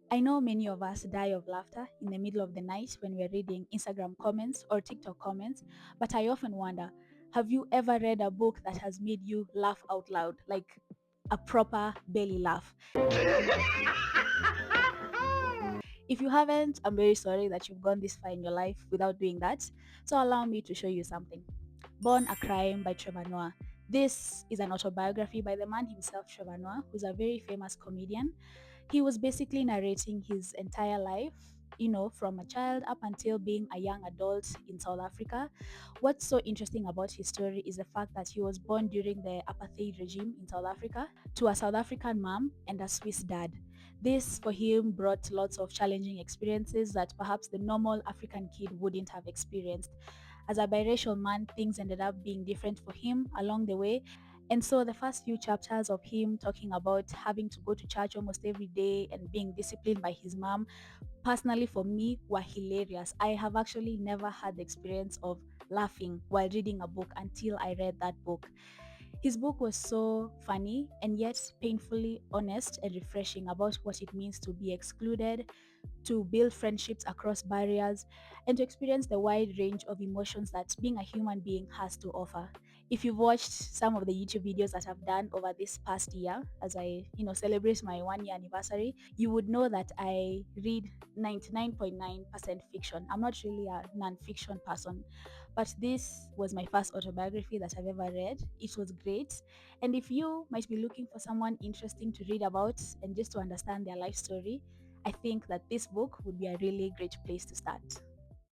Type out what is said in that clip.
I know many of us die of laughter in the middle of the night when we're reading Instagram comments or TikTok comments, but I often wonder, have you ever read a book that has made you laugh out loud, like a proper belly laugh? If you haven't, I'm very sorry that you've gone this far in your life without doing that. So allow me to show you something. Born a Crime by Trevor Noah. This is an autobiography by the man himself, Trevor Noah, who's a very famous comedian. He was basically narrating his entire life, from a child up until being a young adult in South Africa. What's so interesting about his story is the fact that he was born during the apartheid regime in South Africa to a South African mom and a Swiss dad. This, for him, brought lots of challenging experiences that perhaps the normal African kid wouldn't have experienced. As a biracial man, things ended up being different for him along the way. And so the first few chapters of him talking about having to go to church almost every day and being disciplined by his mom, personally for me, were hilarious. I have actually never had the experience of laughing while reading a book until I read that book. His book was so funny and yet painfully honest and refreshing about what it means to be excluded, to build friendships across barriers, and to experience the wide range of emotions that being a human being has to offer. If you've watched some of the YouTube videos that I've done over this past year, as I, celebrate my 1 year anniversary, you would know that I read 99.9% fiction. I'm not really a non-fiction person, but this was my first autobiography that I've ever read. It was great. And if you might be looking for someone interesting to read about and just to understand their life story, I think that this book would be a really great place to start.